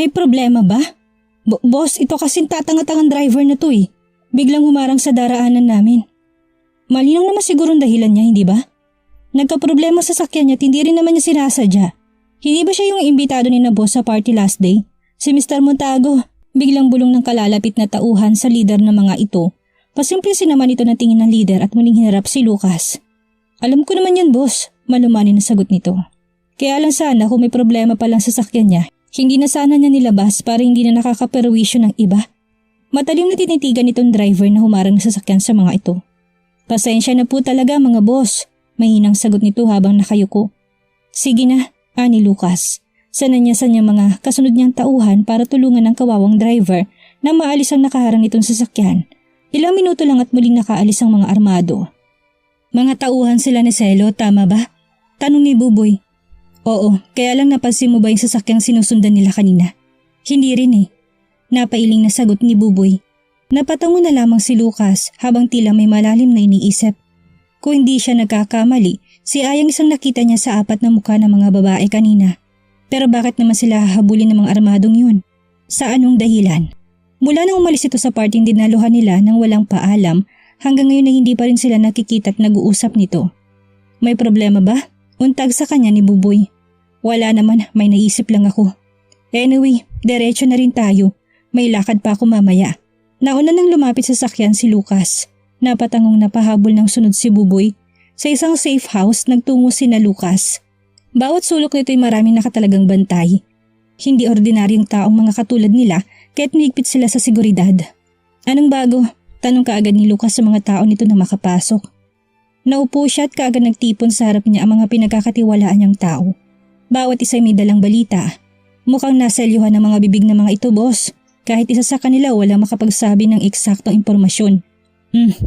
May problema ba? Boss, ito kasing tatanga-tangang driver na to eh. Biglang humarang sa daraanan namin. Malinaw naman siguro ang dahilan niya, hindi ba? Nagka-problema sa sakyan niya at hindi rin naman niya sinasadya. Hindi ba siya yung imbitado ni na boss sa party last day? Si Mr. Montago. Biglang bulong ng kalalapit na tauhan sa leader ng mga ito. Pasimplisin naman ito na tingin ng leader at muling hinarap si Lucas. Alam ko naman yan boss, malumanin na sagot nito. Kaya lang sana kung may problema pa lang sa sakyan niya, hindi na sana niya nilabas para hindi na nakakaperwisyo ng iba. Matalim na tinitigan itong driver na humarang sa sasakyan sa mga ito. Pasensya na po talaga mga boss, mahinang sagot nito habang nakayuko. Sige na, ani Lucas. Sananyasan niya mga kasunod niyang tauhan para tulungan ng kawawang driver na maalis ang nakaharang nitong sasakyan. Ilang minuto lang at muling nakaalis ang mga armado. Mga tauhan sila ni Celo, tama ba? Tanong ni Buboy. Oo, kaya lang napansin mo ba yung sasakyang sinusundan nila kanina? Hindi rin eh. Napailing na sagot ni Buboy. Napatango na lamang si Lucas habang tila may malalim na iniisip. Kung hindi siya nagkakamali, si Ayang isang nakita niya sa apat na mukha ng mga babae kanina. Pero bakit naman sila hahabulin ng mga armadong yun? Sa anong dahilan? Mula nang umalis ito sa parting dinaluhan nila nang walang paalam, hanggang ngayon na hindi pa rin sila nakikita at nag-uusap nito. May problema ba? Untag sa kanya ni Buboy. Wala naman, may naisip lang ako. Anyway, diretso na rin tayo. May lakad pa ako mamaya. Nauna nang lumapit sa sakyan si Lucas. Napatangong napahabol ng sunod si Buboy. Sa isang safe house, nagtungo si na Lucas. Bawat sulok nito ay maraming nakatalagang bantay. Hindi ordinaryong taong mga katulad nila kaya't mahigpit sila sa seguridad. Anong bago? Tanong kaagad ni Lucas sa mga tao nito na makapasok. Naupo siya at kaagad nagtipon sa harap niya ang mga pinagkakatiwalaan niyang tao. Bawat isa may dalang balita. Mukhang naselyuhan ng mga bibig ng mga ito, boss. Kahit isa sa kanila wala makapagsabi ng eksaktong impormasyon.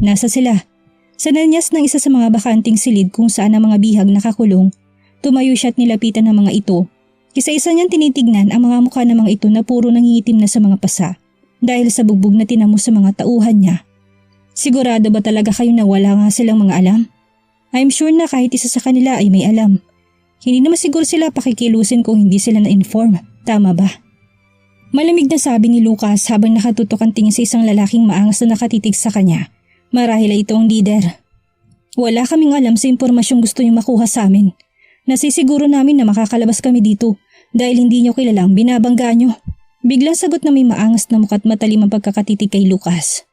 Nasa sila. Sa nanyas ng isa sa mga bakanting silid kung saan ang mga bihag nakakulong, tumayo siya at nilapitan ng mga ito. Isa-isa niyang tinitignan ang mga mukha ng mga ito na puro nangingitim na sa mga pasa dahil sa bugbog na tinamo sa mga tauhan niya. Sigurado ba talaga kayo na wala nga silang mga alam? I'm sure na kahit isa sa kanila ay may alam. Hindi naman siguro sila pakikilusin kung hindi sila na-inform. Tama ba? Malamig na sabi ni Lucas habang nakatutok ang tingin sa isang lalaking maangas na nakatitig sa kanya. Marahil ay ito ang leader. Wala kaming alam sa impormasyong gusto niyo makuha sa amin. Nasisiguro namin na makakalabas kami dito dahil hindi niyo kilalang binabangga niyo. Biglang sagot na may maangas na mukha at matalim ang pagkakatitig kay Lucas.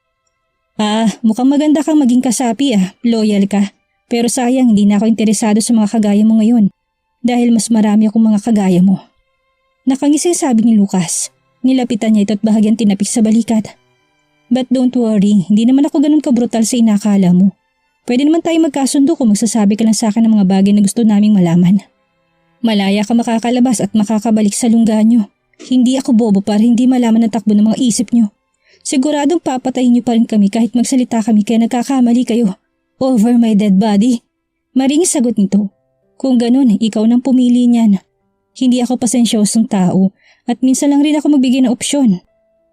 Mukhang maganda kang maging kasapi loyal ka. Pero sayang hindi na ako interesado sa mga kagaya mo ngayon dahil mas marami akong mga kagaya mo. Nakangisi sabi ni Lucas. Nilapitan niya ito at bahagyang tinapik sa balikat. But don't worry, hindi naman ako ganun kabrutal sa inakala mo. Pwede naman tayo magkasundo kung magsasabi ka lang sa akin ng mga bagay na gusto naming malaman. Malaya ka makakalabas at makakabalik sa lungga nyo. Hindi ako bobo para hindi malaman ang takbo ng mga isip nyo. Siguradong papatayin nyo pa rin kami kahit magsalita kami kaya nagkakamali kayo. Over my dead body. Maringis sagot nito. Kung ganun, ikaw nang pumili niyan. Hindi ako pasensyosong tao at minsan lang rin ako magbigay ng opsyon.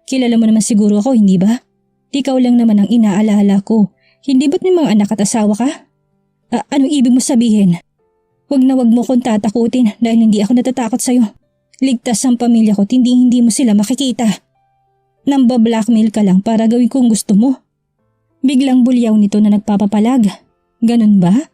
Kilala mo naman siguro ako, hindi ba? Ikaw lang naman ang inaalala ko. Hindi ba't may mga anak at asawa ka? Anong ibig mo sabihin? Wag na wag mo kong tatakutin dahil hindi ako natatakot sa'yo. Ligtas ang pamilya ko at hindi mo sila makikita. Namba-blackmail ka lang para gawin kong gusto mo. Biglang bulyaw nito na nagpapapalag. Ganun ba?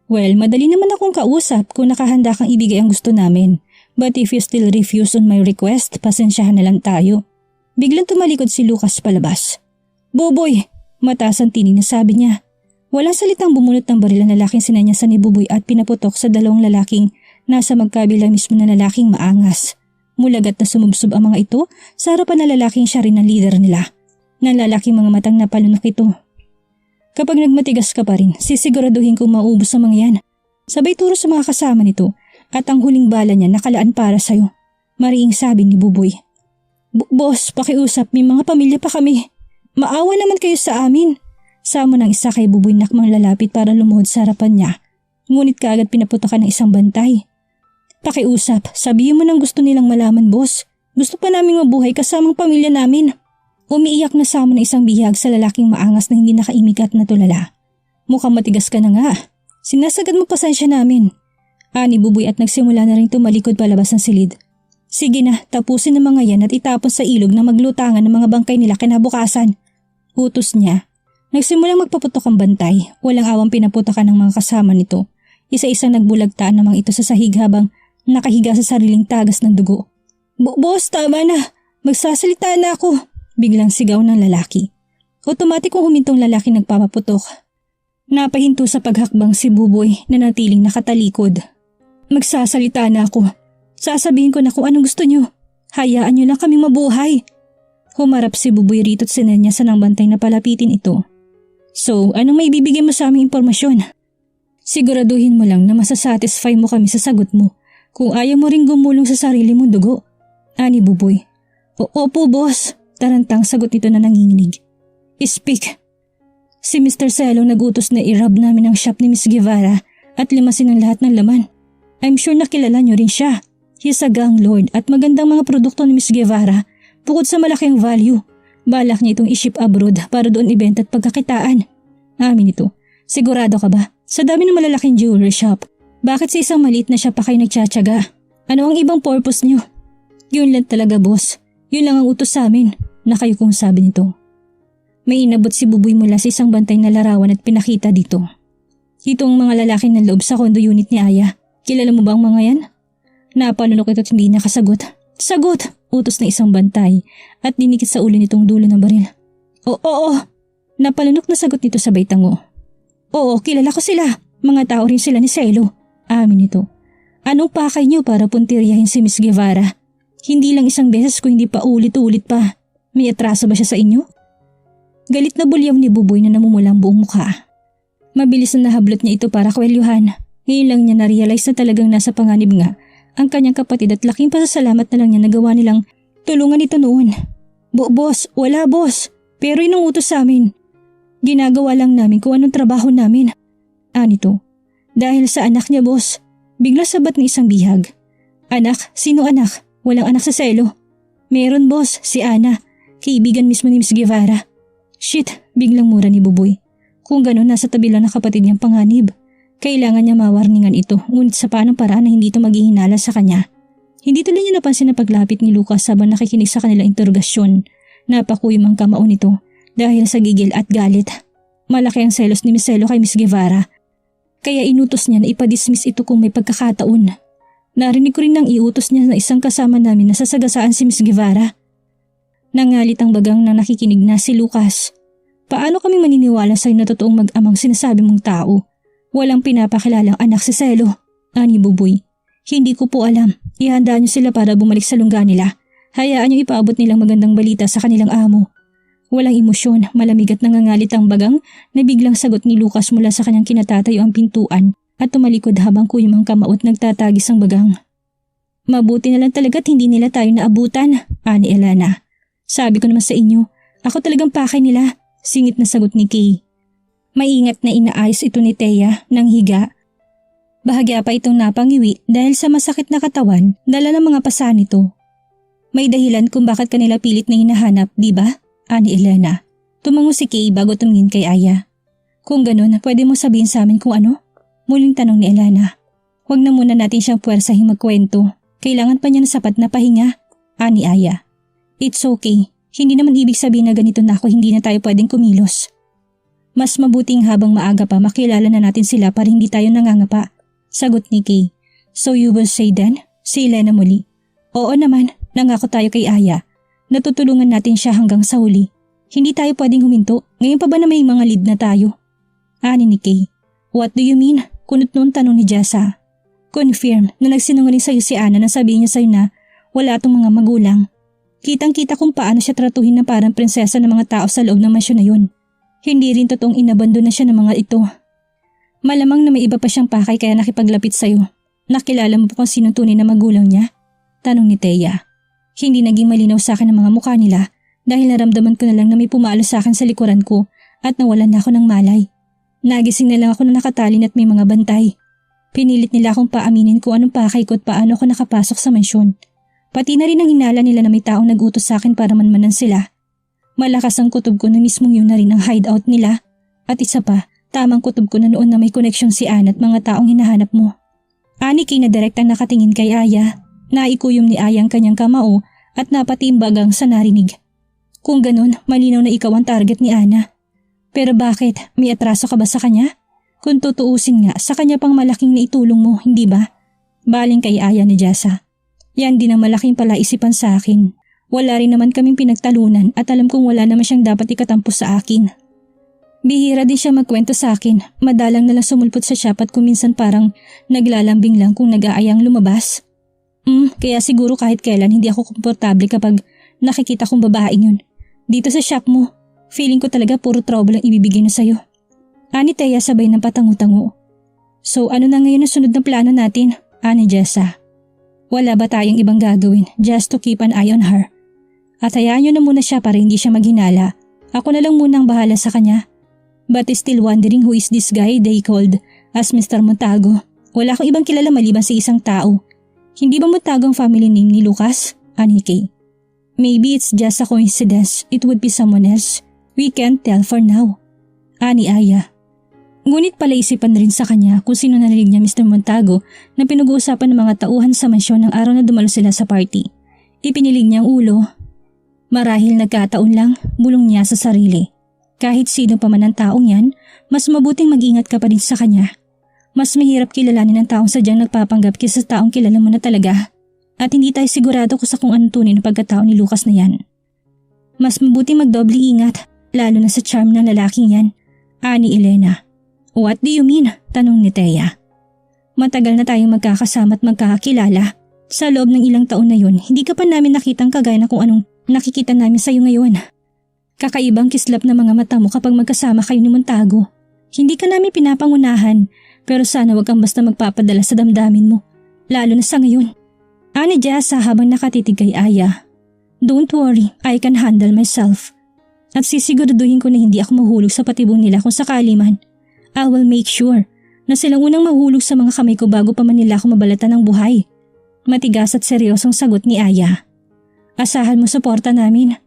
Well, madali naman akong kausap kung nakahanda kang ibigay ang gusto namin. But if you still refuse on my request, pasensyahan na lang tayo. Biglang tumalikod si Lucas palabas. Buboy! Mataas ang tinig na sabi niya. Walang salitang bumunot ng baril ang lalaking sinanyasan ni Buboy at pinaputok sa dalawang lalaking nasa magkabila mismo na lalaking maangas. Mulagat na sumubsob ang mga ito sa harapan na lalaking siya rin ang leader nila. Ng lalaking mga matang napalunok ito. Kapag nagmatigas ka pa rin, sisiguraduhin kong maubos ang mga yan. Sabay turo sa mga kasama nito at ang huling bala niya nakalaan para sa'yo. Mariing sabi ni Buboy. Boss, pakiusap, may mga pamilya pa kami. Maawa naman kayo sa amin. Samo ng isa kay Buboy nakmang lalapit para lumuhod sa harapan niya. Ngunit kaagad pinaputokan ng isang bantay. Pakiusap, sabihin mo nang gusto nilang malaman, boss. Gusto pa naming mabuhay kasamang pamilya namin. Umiiyak na samo ng isang bihag sa lalaking maangas na hindi nakaimik at natulala. Mukhang matigas ka na nga. Sinasagad mo pasensya namin. Ani Buboy at nagsimula na rin tumalikod palabas ng silid. Sige na, tapusin ang mga yan at itapon sa ilog na maglutangan ng mga bangkay nila kinabukasan. Utos niya. Nagsimulang magpaputok ang bantay. Walang awang pinaputokan ng mga kasama nito. Isa-isang nagbulagtaan ng mga ito sa sahig habang nakahiga sa sariling tagas ng dugo. Boss, tama na. Magsasalita na ako. Biglang sigaw ng lalaki. Otomatik kung humintong lalaki nagpapaputok. Napahinto sa paghakbang si Buboy na natiling nakatalikod. Magsasalita na ako. Sasabihin ko na kung anong gusto nyo. Hayaan nyo lang kaming mabuhay. Humarap si Buboy rito at sinenya sa nang bantay na palapitin ito. So, anong may bibigay mo sa aming impormasyon? Siguraduhin mo lang na masasatisfy mo kami sa sagot mo. Kung ayaw mo ring gumulong sa sarili mong dugo. Ani Buboy. Opo boss. Tarantang sagot nito na nanginginig. Speak. Si Mr. Selo nagutos na i-rob namin ang shop ni Miss Guevara at limasin ang lahat ng laman. I'm sure na kilala nyo rin siya. He's a gang lord at magandang mga produkto ni Miss Guevara. Bukod sa malaking value, balak niya itong i-ship abroad para doon ibenta at pagkakitaan. Amin ito. Sigurado ka ba? Sa dami ng malalaking jewelry shop, bakit sa isang maliit na shop pa kayo nagtsatsaga? Ano ang ibang purpose niyo? Yun lang talaga boss. Yun lang ang utos sa amin, na kayo kung sabi nito. May inabot si Buboy mula sa isang bantay na larawan at pinakita dito. Itong mga lalaki ng loob sa condo unit ni Aya. Kilala mo ba ang mga yan? Napalunok ito at hindi nakasagot. Sagot! Utos ng isang bantay at dinikit sa ulo nitong dulo ng baril. Oo. Napalunok na sagot nito sabay tango. Oo, kilala ko sila. Mga tao rin sila ni Selo. Amin ito. Anong pakay niyo para puntiryahin si Miss Guevara? Hindi lang isang beses kung hindi pa ulit-ulit pa. May atraso ba siya sa inyo? Galit na bulyaw ni Buboy na namumulang buong mukha. Mabilis na nahablot niya ito para kwelyuhan. Ngayon lang niya na-realize na talagang nasa panganib nga ang kanyang kapatid at laking pasasalamat na lang niya nagawa nilang tulungan ito noon. Boss, wala boss. Pero yun ang utos sa amin. Ginagawa lang namin kung anong trabaho namin. Anito. Dahil sa anak niya boss. Bigla sabat ng isang bihag. Anak? Sino anak? Walang anak sa Selo. Meron boss, si Ana. Kaibigan mismo ni Miss Guevara. Shit, biglang mura ni Buboy. Kung gano'n nasa tabi lang ng kapatid niyang panganib. Kailangan niya mawarningan ito, ngunit sa paanong paraan na hindi ito maghihinala sa kanya. Hindi tuloy niya napansin na paglapit ni Lucas habang nakikinig sa kanilang interrogasyon. Napakuyom ang kamao nito dahil sa gigil at galit. Malaki ang selos ni Miss Selo kay Miss Guevara. Kaya inutos niya na ipadismiss ito kung may pagkakataon. Narinig ko rin nang iutos niya na isang kasama namin na sasagasaan si Miss Guevara. Nangalit ang bagang na nakikinig na si Lucas. Paano kami maniniwala sa'yo na totoong mag-amang sinasabi mong tao? Walang pinapakilalang anak si Selo, ani Buboy. Hindi ko po alam. Ihanda niyo sila para bumalik sa lungga nila. Hayaan niyo ipaabot nilang magandang balita sa kanilang amo. Walang emosyon, malamig at nangangalit ang bagang na biglang sagot ni Lucas mula sa kanyang kinatatayo ang pintuan at tumalikod habang kuyom ang kamao at nagtatagis ang bagang. Mabuti na lang talaga't hindi nila tayo naabutan, ani Elena. Sabi ko naman sa inyo, ako talagang pakay nila, singit na sagot ni Kay. Maingat na inaayos ito ni Thea ng higa. Bahagya pa itong napangiwi dahil sa masakit na katawan dala ng mga pasa nito. May dahilan kung bakit kanila pilit na hinahanap, di ba? Ani Elena. Tumango si Kay bago tumingin kay Aya. Kung ganun, pwede mo sabihin sa amin kung ano? Muling tanong ni Elena. Huwag na muna natin siyang puwersahing magkwento. Kailangan pa niya ng sapat na pahinga. Ani Aya. It's okay. Hindi naman ibig sabihin na ganito na ako hindi na tayo pwedeng kumilos. Mas mabuting habang maaga pa makilala na natin sila para hindi tayo nangangapa. Sagot ni Kay. So you will say then? Si Elena muli. Oo naman, nangako tayo kay Aya. Natutulungan natin siya hanggang sa huli. Hindi tayo pwedeng huminto. Ngayon pa ba na may mga lead na tayo? Ani ni Kay. What do you mean? Kunot noon tanong ni Jessa. Confirm na nagsinungaling sa'yo si Ana na sabihin niya sa'yo na wala itong mga magulang. Kitang-kita kung paano siya tratuhin na parang prinsesa ng mga tao sa loob ng mansyon na yun. Hindi rin totoong inabandon na siya ng mga ito. Malamang na may iba pa siyang pakay kaya nakipaglapit sa'yo. Nakilala mo po kung sino tunay na magulang niya? Tanong ni Thea. Hindi naging malinaw sa akin ang mga mukha nila dahil naramdaman ko na lang na may pumalo sa akin sa likuran ko at nawalan na ako ng malay. Nagising na lang ako na nakatalin at may mga bantay. Pinilit nila akong paaminin kung anong pakay ko at paano ako nakapasok sa mansyon. Pati na rin ang hinala nila na may taong nag-utos sa akin para manmanan sila. Malakas ang kutob ko na mismong yun na rin ang hideout nila. At isa pa, tamang kutob ko na noon na may connection si Ana at mga taong hinahanap mo. Ani Kay na direktang nakatingin kay Aya. Naikuyom ni Aya ang kanyang kamao at napatiimbagang sa narinig. Kung ganun, malinaw na ikaw ang target ni Ana. Pero bakit? May atraso ka ba sa kanya? Kung tutuusin nga, sa kanya pang malaking naitulong mo, hindi ba? Baling kay Aya ni Jessa. Yan din ang malaking palaisipan sa akin. Wala rin naman kaming pinagtalunan at alam kong wala naman siyang dapat ikatampo sa akin. Bihira din siya magkwento sa akin. Madalang nalang sumulpot sa shop at kuminsan parang naglalambing lang kung nag-aayang lumabas. Kaya siguro kahit kailan hindi ako komportable kapag nakikita kong babaeng yun. Dito sa shop mo, feeling ko talaga puro trouble ang ibibigay na sa'yo. Ani Thea sabay ng patangu-tangu. So ano na ngayon ang sunod na plano natin? Ani Jessa. Wala ba tayong ibang gagawin just to keep an eye on her? At hayaan nyo na muna siya para hindi siya maghinala. Ako na lang muna ang bahala sa kanya. But still wondering who is this guy they called as Mr. Montago. Wala akong ibang kilala maliban sa isang tao. Hindi ba Montago ang family name ni Lucas? Ani Kay. Maybe it's just a coincidence. It would be someone else. We can't tell for now. Ani Aya. Ngunit palaisipan na rin sa kanya kung sino narinig niya Mr. Montago na pinag-uusapan ng mga tauhan sa mansyon ng araw na dumalo sila sa party. Ipinilig niya ang ulo. Marahil nagkataon lang, bulong niya sa sarili. Kahit sino pa man ang taong yan, mas mabuting mag-ingat ka pa rin sa kanya. Mas mahirap kilalanin ng taong sadyang nagpapanggap kaysa sa taong kilala mo na talaga. At hindi tayo sigurado kung sa kung anong tunay na pagkatao ni Lucas na yan. Mas mabuting magdoble ingat, lalo na sa charm ng lalaking yan. Ani Elena. What do you mean? Tanong ni Thea. Matagal na tayong magkakasama at magkakakilala. Sa loob ng ilang taon na yun, hindi ka pa namin nakitang kagaya na kung anong nakikita namin sa'yo ngayon. Kakaibang kislap na mga mata mo kapag magkasama kayo ni Montago. Hindi ka namin pinapangunahan, pero sana wag kang basta magpapadala sa damdamin mo, lalo na sa ngayon. Ani Jessa habang nakatitig kay Aya. Don't worry, I can handle myself. At sisiguraduhin ko na hindi ako mahulog sa patibong nila kung sakali man. I will make sure na silang unang mahulog sa mga kamay ko bago pa man nila ako mabalatan ng buhay. Matigas at seryosong sagot ni Aya. Asahan mo suporta namin.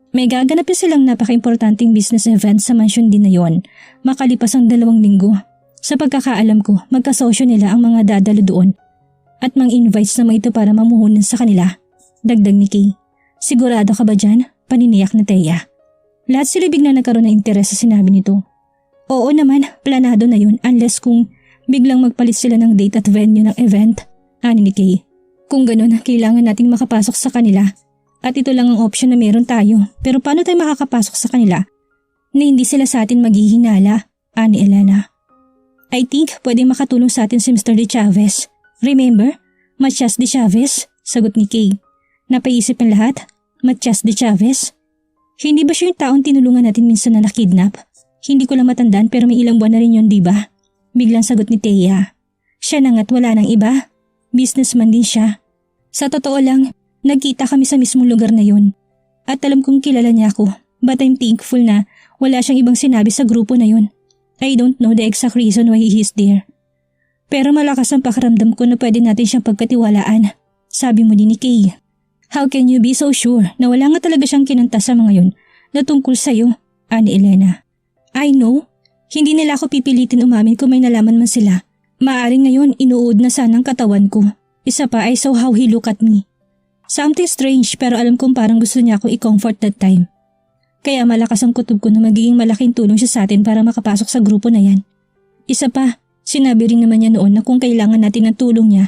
May gaganapin silang napaka-importanting business event sa mansyon din na yon, makalipas ang 2 linggo. Sa pagkakaalam ko, magkasosyo nila ang mga dadalo doon at mang invites na mga ito para mamuhunan sa kanila. Dagdag ni Kay. Sigurado ka ba dyan? Paniniyak na Thea. Lahat sila bigla nagkaroon ng interes sa sinabi nito. Oo naman, planado na yun unless kung biglang magpalit sila ng date at venue ng event. Ani ni Kay. Kung ganun, kailangan nating makapasok sa kanila. At ito lang ang option na meron tayo. Pero paano tayo makakapasok sa kanila? Na hindi sila sa atin maghihinala, ani Elena. I think pwedeng makatulong sa atin si Mr. De Chavez. Remember? Matias De Chavez? Sagot ni Kay. Napaisip ang lahat? Matias De Chavez? Hindi ba siya yung taong tinulungan natin minsan na nakidnap? Hindi ko lang matandaan pero may ilang buwan na rin yun, diba? Biglang sagot ni Thea. Siya na nga't wala nang iba. Businessman din siya. Sa totoo lang, nagkita kami sa mismong lugar na yun. At alam kong kilala niya ako, but I'm thankful na wala siyang ibang sinabi sa grupo na yun. I don't know the exact reason why he is there. Pero malakas ang pakiramdam ko na pwede natin siyang pagkatiwalaan. Sabi mo din ni Kay. How can you be so sure na wala nga talaga siyang kinanta sa mga yun na tungkol sa'yo, ani Elena? I know. Hindi nila ako pipilitin umamin kung may nalaman man sila. Maaring ngayon inuud na sanang katawan ko. Isa pa I saw how he look at me. Something strange pero alam kong parang gusto niya ako i-comfort that time. Kaya malakas ang kutob ko na magiging malaking tulong siya sa atin para makapasok sa grupo na yan. Isa pa, sinabi rin naman niya noon na kung kailangan natin ng tulong niya,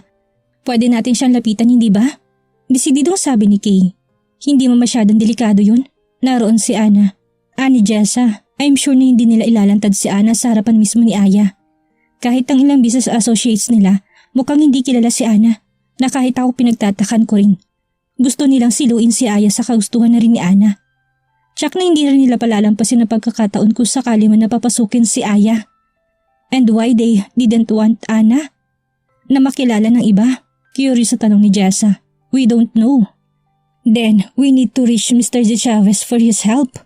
pwede natin siyang lapitan, hindi ba? Desididong sabi ni Kay. Hindi mo masyadong delikado yun. Naroon si Ana. Ani Jessa, I'm sure na hindi nila ilalantad si Ana sa harapan mismo ni Aya. Kahit ang ilang business associates nila, mukhang hindi kilala si Ana, na kahit ako pinagtatakan ko rin. Gusto nilang siluin si Aya sa kagustuhan na rin ni Ana. Tsak na hindi rin nila palalampasin ang pagkakataon kung sakali man napapasukin si Aya. And why they didn't want Ana? Na makilala ng iba? Curious sa tanong ni Jessa. We don't know. Then, we need to reach Mr. De Chavez for his help.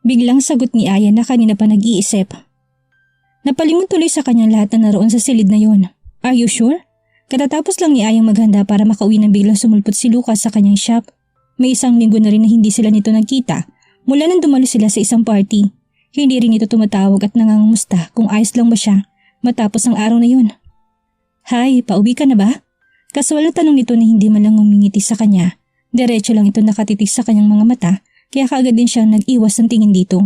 Biglang sagot ni Aya na kanina pa nag-iisip. Napalimon tuloy sa kanyang lahat na naroon sa silid na yon. Are you sure? Katatapos lang ni Ayang maghanda para makauwi nang biglang sumulpot si Lucas sa kanyang shop. May 1 linggo na rin na hindi sila nito nagkita mula nang dumalo sila sa isang party. Hindi rin ito tumatawag at nangangamusta kung ayos lang ba siya matapos ang araw na yun. Hi, pauwi ka na ba? Kasual na tanong nito na hindi man lang umingiti sa kanya. Diretso lang ito nakatitig sa kanyang mga mata kaya kaagad din siyang nag-iwas ng tingin dito.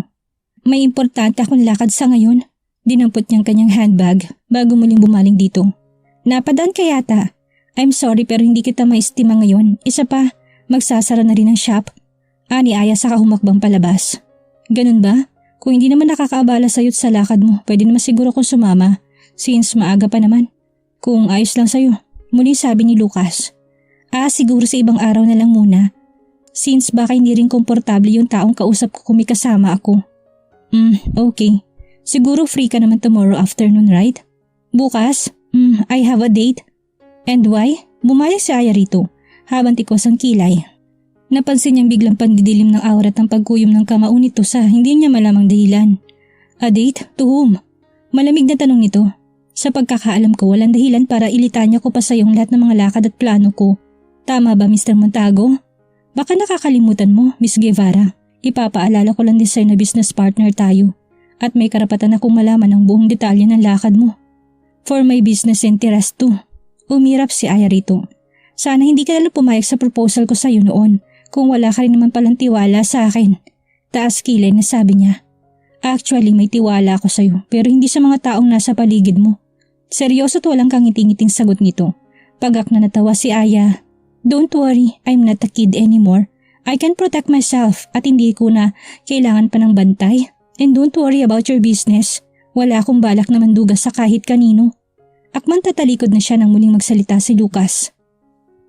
May importante akong lakad sa ngayon. Dinampot niyang kanyang handbag bago muling bumaling dito. Napadaan ka yata. I'm sorry pero hindi kita maistima ngayon. Isa pa, magsasara na rin ang shop. Ani Aya saka humakbang palabas. Ganun ba? Kung hindi naman nakakaabala sa'yo sa lakad mo, pwede naman siguro kung sumama. Since maaga pa naman. Kung ayos lang sa'yo. Muling sabi ni Lucas. Siguro sa ibang araw na lang muna. Since baka hindi rin komportable yung taong kausap ko kung may kasama ako. Okay. Siguro free ka naman tomorrow afternoon, right? Bukas? I have a date. And why? Bumalik si Aya rito, habang tikos ang kilay. Napansin niyang biglang pandidilim ng aura at ang pagkuyom ng kamao nito sa hindi niya malamang dahilan. A date? To whom? Malamig na tanong nito. Sa pagkakaalam ko, walang dahilan para ilitanya ko pa sa iyong lahat ng mga lakad at plano ko. Tama ba, Mr. Montago? Baka nakakalimutan mo, Miss Guevara. Ipapaalala ko lang din sa'yo na business partner tayo. At may karapatan akong malaman ang buong detalye ng lakad mo. For my business interest too. Umirap si Aya rito. Sana hindi ka lalo pumayag sa proposal ko sa'yo noon kung wala ka rin naman palang tiwala sa akin. Taas kilay na sabi niya. Actually may tiwala ako sa'yo pero hindi sa mga taong nasa paligid mo. Seryoso at walang kangiting-ngiting sagot nito. Pagak na natawa si Aya. Don't worry, I'm not a kid anymore. I can protect myself at hindi ko na kailangan pa ng bantay. And don't worry about your business. Wala akong balak na manduga sa kahit kanino. Akman tatalikod na siya nang muling magsalita si Lucas.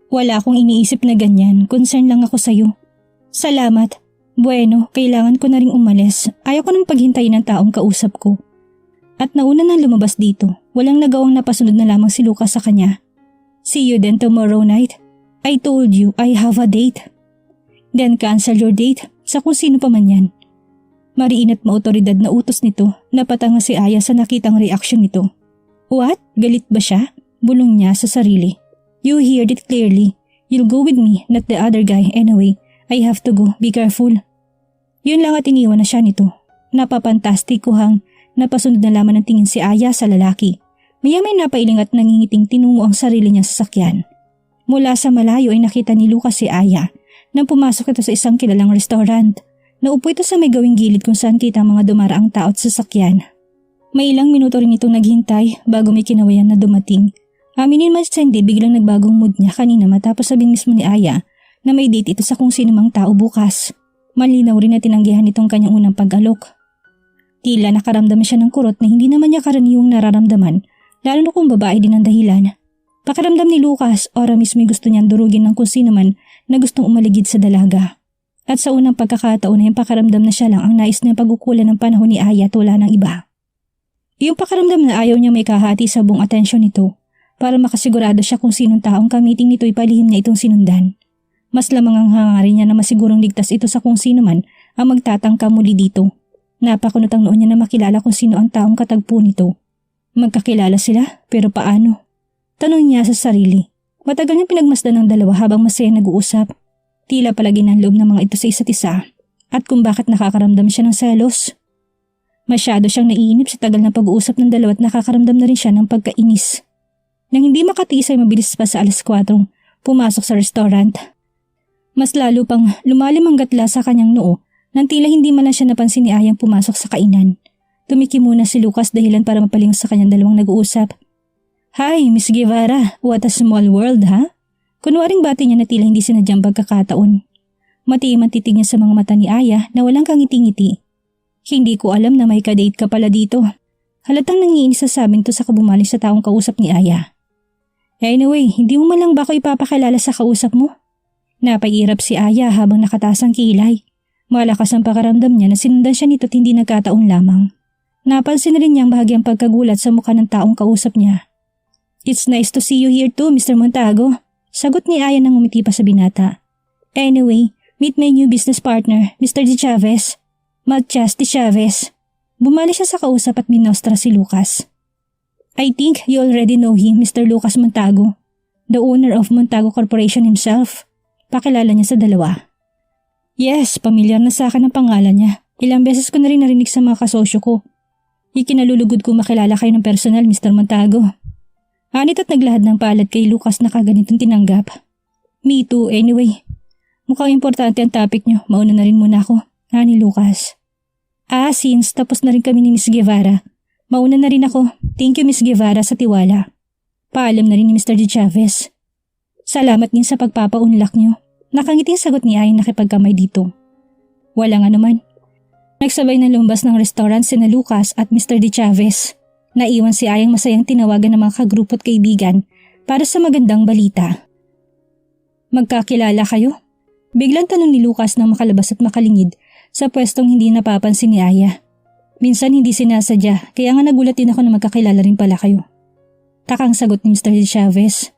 Wala akong iniisip na ganyan. Concern lang ako sa'yo. Salamat. Bueno, kailangan ko na ring umalis. Ayaw ko nang paghintayin ng taong kausap ko. At nauna na lumabas dito. Walang nagawang napasunod na lamang si Lucas sa kanya. See you then tomorrow night. I told you I have a date. Then cancel your date sa kung sino pa man yan. Mariin at maotoridad na utos nito, napatanga si Aya sa nakitang reaksyon nito. What? Galit ba siya? Bulong niya sa sarili. You heard it clearly. You'll go with me, not the other guy. Anyway, I have to go. Be careful. Yun lang at iniwan na siya nito. Napapantastikuhang napasunod na lamang ng tingin si Aya sa lalaki. Maya-may napailing at nangingiting tinungo ang sarili niya sa sakyan. Mula sa malayo ay nakita ni Lucas si Aya nang pumasok ito sa isang kilalang restaurant. Naupo ito sa may gawing gilid kung saan kita ang mga dumaraang tao at sasakyan. May ilang minuto rin itong naghintay bago may kinawayan na dumating. Aminin man sa hindi, biglang nagbagong mood niya kanina matapos sabihin mismo ni Aya na may date ito sa kung sino mang tao bukas. Malinaw rin na tinanggihan itong kanyang unang pag-alok. Tila nakaramdam siya ng kurot na hindi naman niya karaniwang nararamdaman, lalo na kung babae din ang dahilan. Pakiramdam ni Lucas, ora mismo'y gusto niyang durugin ng kung sino man na gustong umaligid sa dalaga. At sa unang pagkakataon na yung pakaramdam na siya lang ang nais niyang pagkukulan ng panahon ni Aya at wala ng iba. Yung pakaramdam na ayaw niya may kahati sa buong atensyon nito para makasigurado siya kung sinong taong kamiting nito ipalihim niya itong sinundan. Mas lamang ang hangarin niya na masigurong ligtas ito sa kung sino man ang magtatangka muli dito. Napakunot ang noon niya na makilala kung sino ang taong katagpo nito. Magkakilala sila pero paano? Tanong niya sa sarili. Matagal niyang pinagmasdan ng dalawa habang masaya nag-uusap. Tila palagi ng loob ng mga ito sa isa't isa at kung bakit nakakaramdam siya ng selos. Masyado siyang naiinip sa tagal ng pag-uusap ng dalawa at nakakaramdam na rin siya ng pagkainis. Nang hindi makatiis ay mabilis pa sa 4:00, pumasok sa restaurant. Mas lalo pang lumalim ang gatla sa kanyang noo nang tila hindi man lang siya napansin ni Ayang pumasok sa kainan. Tumiki muna si Lucas dahilan para mapalingon sa kanyang dalawang nag-uusap. Hi, Miss Guevara, what a small world ha? Kunwaring bati niya na tila hindi sinadyang pagkakataon. Matiim ang titig niya sa mga mata ni Aya na walang kangiti-ngiti. Hindi ko alam na may kadate ka pala dito. Halatang nangiinis sa sabing to sa kabumaling sa taong kausap ni Aya. Anyway, hindi mo man lang ba ako ipapakilala sa kausap mo? Napairap si Aya habang nakataas ang kilay. Malakas ang pakaramdam niya na sinundan siya nito at hindi nagkataon lamang. Napansin rin niyang bahagyang pagkagulat sa mukha ng taong kausap niya. It's nice to see you here too, Mr. Montago. Sagot ni Aya nang umiti pa sa binata. Anyway, meet my new business partner, Mr. De Chavez. Matias De Chavez. Bumalik siya sa kausap at minostra si Lucas. I think you already know him, Mr. Lucas Montago. The owner of Montago Corporation himself. Pakilala niya sa dalawa. Yes, pamilyar na sa akin ang pangalan niya. Ilang beses ko na rin narinig sa mga kasosyo ko. Ikinalulugod ko makilala kayo ng personal, Mr. Montago. Anit at naglahad ng palad kay Lucas na kaganitong tinanggap. Me too, anyway. Mukhang importante ang topic nyo, mauna na rin muna ako, ni Lucas. Since tapos na rin kami ni Miss Guevara, mauna na rin ako. Thank you Miss Guevara sa tiwala. Paalam na rin ni Mr. De Chavez. Salamat din sa pagpapaunlak nyo. Nakangiting sagot ni Ayang nakipagkamay dito. Walang anuman. Nagsabay na lumabas ng restaurant sina Lucas at Mr. De Chavez. Naiwan si Ayang masayang tinawagan ng mga kagrupo at kaibigan para sa magandang balita. Magkakilala kayo? Biglang tanong ni Lucas nang makalabas at makalingid sa pwestong hindi napapansin ni Aya. Minsan hindi sinasadya kaya nga nagulat din ako na magkakilala rin pala kayo. Takang sagot ni Mr. De Chavez.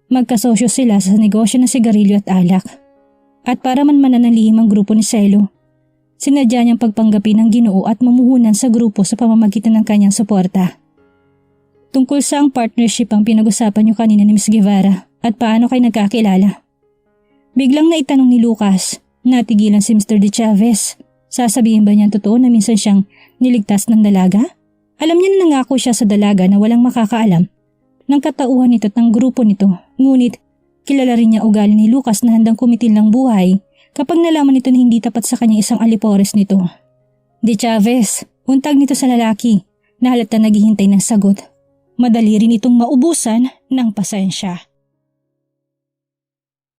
Magkasosyo sila sa negosyo ng sigarilyo at alak. At para man mananalihim ang grupo ni Celo, sinadya niyang pagpanggapin ng Ginoo at mamuhunan sa grupo sa pamamagitan ng kanyang suporta. Tungkol sa ang partnership ang pinag-usapan niyo kanina ni Ms. Guevara at paano kayo nagkakilala. Biglang naitanong ni Lucas, natigilan si Mr. De Chavez. Sasabihin ba niyang totoo na minsan siyang niligtas ng dalaga? Alam niya na nangako siya sa dalaga na walang makakaalam ng katauhan nito at ng grupo nito. Ngunit kilala rin niya ugali ni Lucas na handang kumitil ng buhay kapag nalaman nito na hindi tapat sa kanya isang alipores nito. De Chavez, untag nito sa lalaki na halata naghihintay ng sagot. Madali rin itong maubusan ng pasensya.